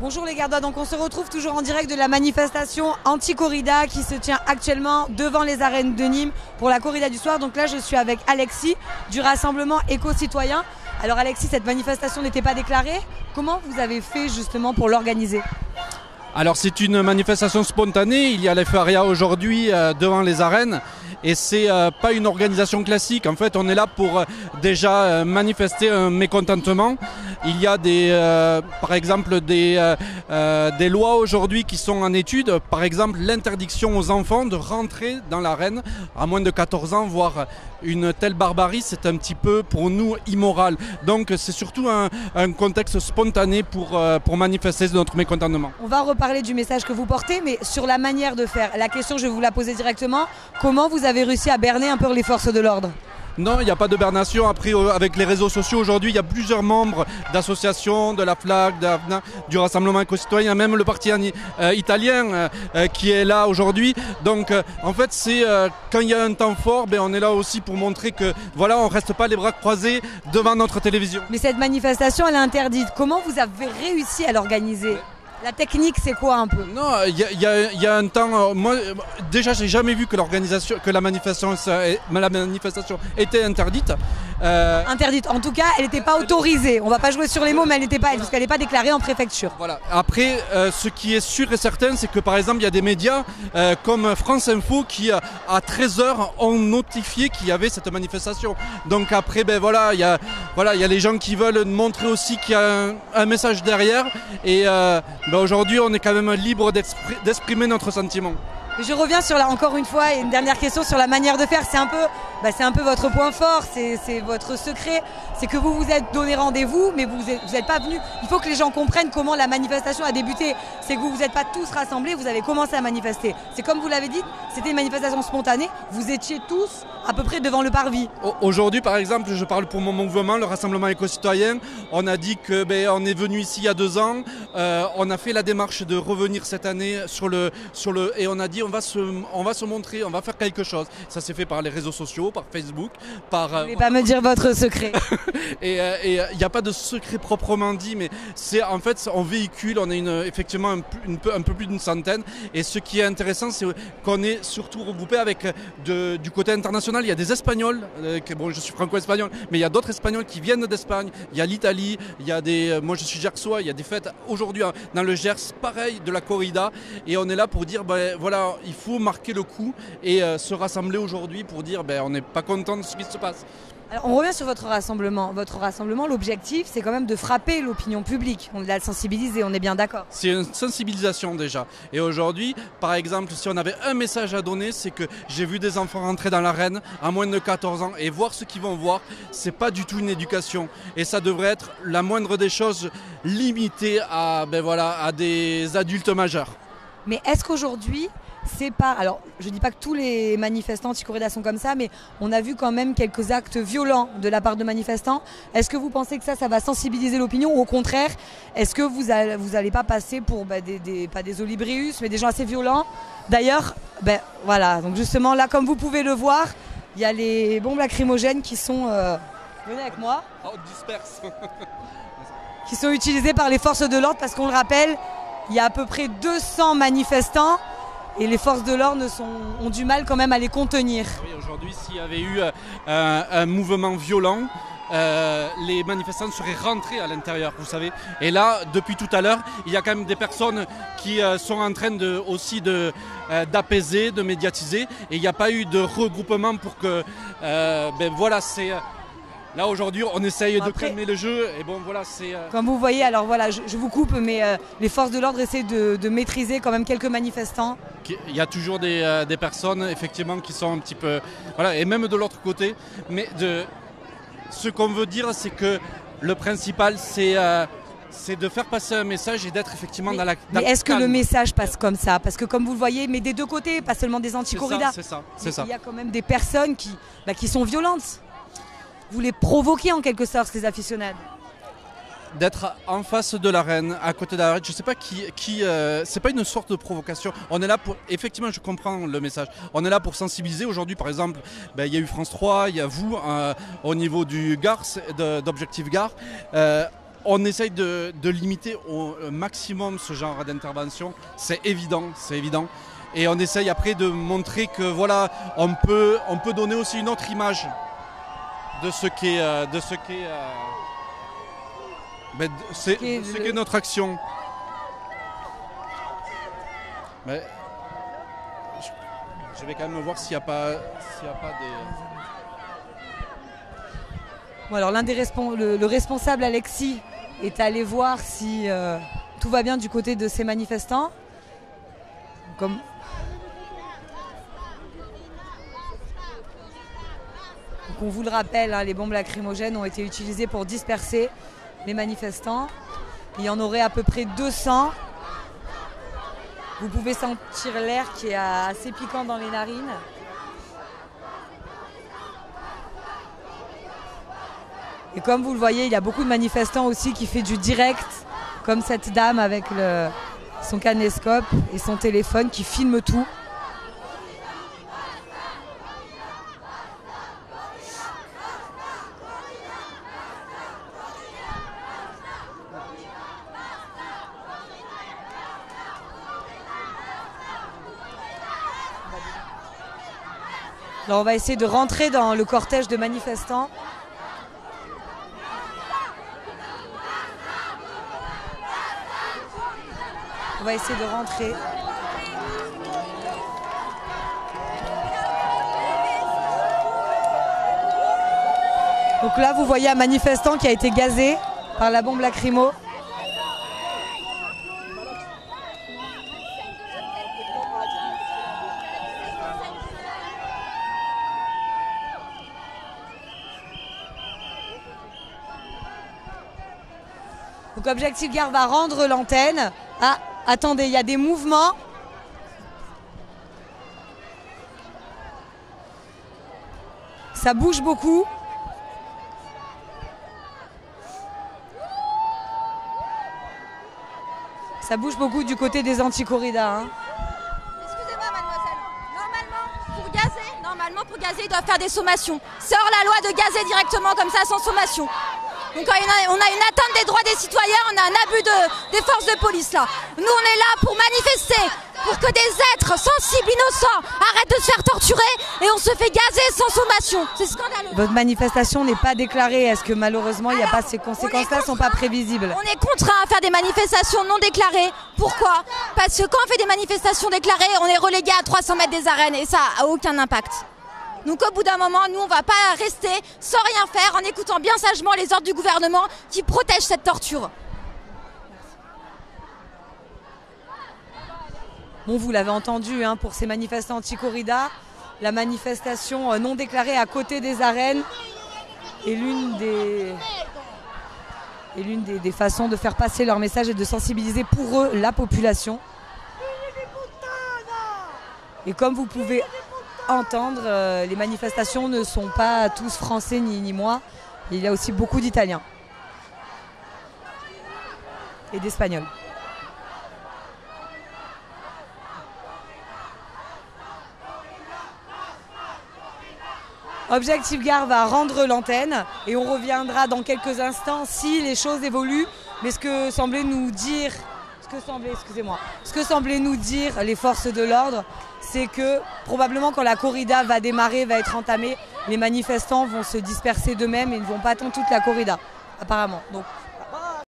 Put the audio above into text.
Bonjour les Gardois, donc on se retrouve toujours en direct de la manifestation anti-corrida qui se tient actuellement devant les arènes de Nîmes pour la corrida du soir. Donc là je suis avec Alexis du rassemblement éco-citoyen. Alors Alexis, cette manifestation n'était pas déclarée. Comment vous avez fait justement pour l'organiser ? Alors c'est une manifestation spontanée, il y a les férias aujourd'hui devant les arènes et c'est pas une organisation classique. En fait on est là pour déjà manifester un mécontentement. Il y a par exemple des lois aujourd'hui qui sont en étude, par exemple l'interdiction aux enfants de rentrer dans l'arène à moins de 14 ans, voire une telle barbarie, c'est un petit peu pour nous immoral. Donc c'est surtout un contexte spontané pour manifester notre mécontentement. On va reparler du message que vous portez, mais sur la manière de faire. La question, je vais vous la poser directement. Comment vous avez réussi à berner un peu les forces de l'ordre ? Non, il n'y a pas de bernation. Après, avec les réseaux sociaux, aujourd'hui, il y a plusieurs membres d'associations, de la FLAC, du Rassemblement éco-citoyen, même le parti italien qui est là aujourd'hui. Donc, en fait, c'est quand il y a un temps fort, on est là aussi pour montrer que, voilà, on ne reste pas les bras croisés devant notre télévision. Mais cette manifestation, elle est interdite. Comment vous avez réussi à l'organiser ? La technique, c'est quoi un peu ? Non, il y a un temps. Moi, déjà, j'ai jamais vu que la manifestation était interdite. Interdite. En tout cas, elle n'était pas autorisée. On va pas jouer sur les mots, mais elle n'était pas, parce qu'elle n'est pas déclarée en préfecture. Voilà. Après, ce qui est sûr et certain, c'est que par exemple, il y a des médias comme France Info qui, à 13h, ont notifié qu'il y avait cette manifestation. Donc après, il y a les gens qui veulent montrer aussi qu'il y a un message derrière. Et aujourd'hui, on est quand même libre d'exprimer notre sentiment. Je reviens encore une fois, une dernière question sur la manière de faire. C'est un peu votre point fort, c'est votre secret. C'est que vous vous êtes donné rendez-vous, mais vous n'êtes pas venu. Il faut que les gens comprennent comment la manifestation a débuté. C'est que vous n'êtes pas tous rassemblés, vous avez commencé à manifester. C'est comme vous l'avez dit, c'était une manifestation spontanée. Vous étiez tous à peu près devant le parvis. Aujourd'hui, par exemple, je parle pour mon mouvement, le Rassemblement éco-citoyen. On a dit que on est venu ici il y a 2 ans. On a fait la démarche de revenir cette année et on a dit on va se montrer, on va faire quelque chose. Ça s'est fait par les réseaux sociaux, par Facebook, Vous ne voulez pas me dire votre secret. Et il n'y a pas de secret proprement dit, mais c'est en fait on véhicule, on est effectivement un peu plus d'une centaine. Et ce qui est intéressant, c'est qu'on est surtout regroupé avec du côté international. Il y a des Espagnols, je suis franco-espagnol, mais il y a d'autres Espagnols qui viennent d'Espagne. Il y a l'Italie, moi je suis gersois, il y a des fêtes aujourd'hui dans le Gers, pareil, de la corrida. Et on est là pour dire, voilà, il faut marquer le coup et se rassembler aujourd'hui pour dire, on n'est pas content de ce qui se passe. Alors, on revient sur votre rassemblement. Votre rassemblement, l'objectif, c'est quand même de frapper l'opinion publique. On l'a sensibilisé, on est bien d'accord. C'est une sensibilisation déjà. Et aujourd'hui, par exemple, si on avait un message à donner, c'est que j'ai vu des enfants rentrer dans l'arène à moins de 14 ans et voir ce qu'ils vont voir, c'est pas du tout une éducation. Et ça devrait être la moindre des choses limitée à des adultes majeurs. Mais est-ce qu'aujourd'hui, c'est pas... Alors, je dis pas que tous les manifestants anti-corrida sont comme ça, mais on a vu quand même quelques actes violents de la part de manifestants. Est-ce que vous pensez que ça va sensibiliser l'opinion ou au contraire, est-ce que vous allez pas passer pour pas des olibrius, mais des gens assez violents ? D'ailleurs, voilà, donc justement là, comme vous pouvez le voir, il y a les bombes lacrymogènes qui sont... venez avec moi. On disperse. Qui sont utilisées par les forces de l'ordre parce qu'on le rappelle, il y a à peu près 200 manifestants. Et les forces de l'ordre ont du mal quand même à les contenir. Oui, aujourd'hui, s'il y avait eu un mouvement violent, les manifestants seraient rentrés à l'intérieur, vous savez. Et là, depuis tout à l'heure, il y a quand même des personnes qui sont en train d'apaiser, de médiatiser. Et il n'y a pas eu de regroupement pour que... Là aujourd'hui on essaye de calmer le jeu et c'est... Comme vous voyez, alors voilà, je vous coupe, mais les forces de l'ordre essaient de maîtriser quand même quelques manifestants. Il y a toujours des personnes effectivement qui sont un petit peu... Voilà, et même de l'autre côté. Mais ce qu'on veut dire, c'est que le principal c'est de faire passer un message et d'être effectivement dans la... Mais est-ce que le message passe comme ça ? Parce que comme vous le voyez, mais des deux côtés, pas seulement des anti-corridas. C'est ça. Il y a quand même des personnes qui sont violentes. Vous les provoquez en quelque sorte, ces aficionados. D'être en face de l'arène, à côté de l'arène, je ne sais pas c'est pas une sorte de provocation. On est là pour, effectivement, je comprends le message. On est là pour sensibiliser. Aujourd'hui, par exemple, il y a eu France 3, il y a vous au niveau du Gard, d'Objectif Gard. On essaye de limiter au maximum ce genre d'intervention, c'est évident, c'est évident. Et on essaye après de montrer que voilà, on peut donner aussi une autre image de ce qu'est notre action. Mais je vais quand même voir s'il n'y a pas des... Bon, alors le responsable Alexis est allé voir si tout va bien du côté de ces manifestants. Donc on vous le rappelle, hein, les bombes lacrymogènes ont été utilisées pour disperser les manifestants. Il y en aurait à peu près 200. Vous pouvez sentir l'air qui est assez piquant dans les narines. Et comme vous le voyez, il y a beaucoup de manifestants aussi qui font du direct, comme cette dame avec son caméscope et son téléphone qui filme tout. Alors on va essayer de rentrer dans le cortège de manifestants. On va essayer de rentrer. Donc là, vous voyez un manifestant qui a été gazé par la bombe lacrymo. Donc Objectif Gare va rendre l'antenne. Ah, attendez, il y a des mouvements. Ça bouge beaucoup. Ça bouge beaucoup du côté des anti-corridas. Hein. Excusez-moi, mademoiselle. Normalement, pour gazer, ils doivent faire des sommations. C'est hors la loi de gazer directement comme ça, sans sommation. Donc on a une atteinte des droits des citoyens, on a un abus des forces de police là. Nous on est là pour manifester, pour que des êtres sensibles, innocents arrêtent de se faire torturer et on se fait gazer sans sommation. C'est scandaleux. Votre manifestation n'est pas déclarée, est-ce que malheureusement il n'y a pas ces conséquences-là ne sont pas prévisibles? On est contraint à faire des manifestations non déclarées. Pourquoi? Parce que quand on fait des manifestations déclarées, on est relégué à 300 mètres des arènes et ça n'a aucun impact. Donc au bout d'un moment, nous on ne va pas rester sans rien faire en écoutant bien sagement les ordres du gouvernement qui protègent cette torture. Bon, vous l'avez entendu, hein, pour ces manifestants anti-corrida, la manifestation non déclarée à côté des arènes est l'une des façons de faire passer leur message et de sensibiliser pour eux la population. Et comme vous pouvez entendre, les manifestations ne sont pas tous français ni moi. Il y a aussi beaucoup d'Italiens et d'Espagnols. Objectif Gare va rendre l'antenne et on reviendra dans quelques instants si les choses évoluent. Mais ce que semblaient nous dire les forces de l'ordre, c'est que probablement quand la corrida va démarrer, va être entamée, les manifestants vont se disperser d'eux-mêmes et ne vont pas attendre toute la corrida, apparemment. Donc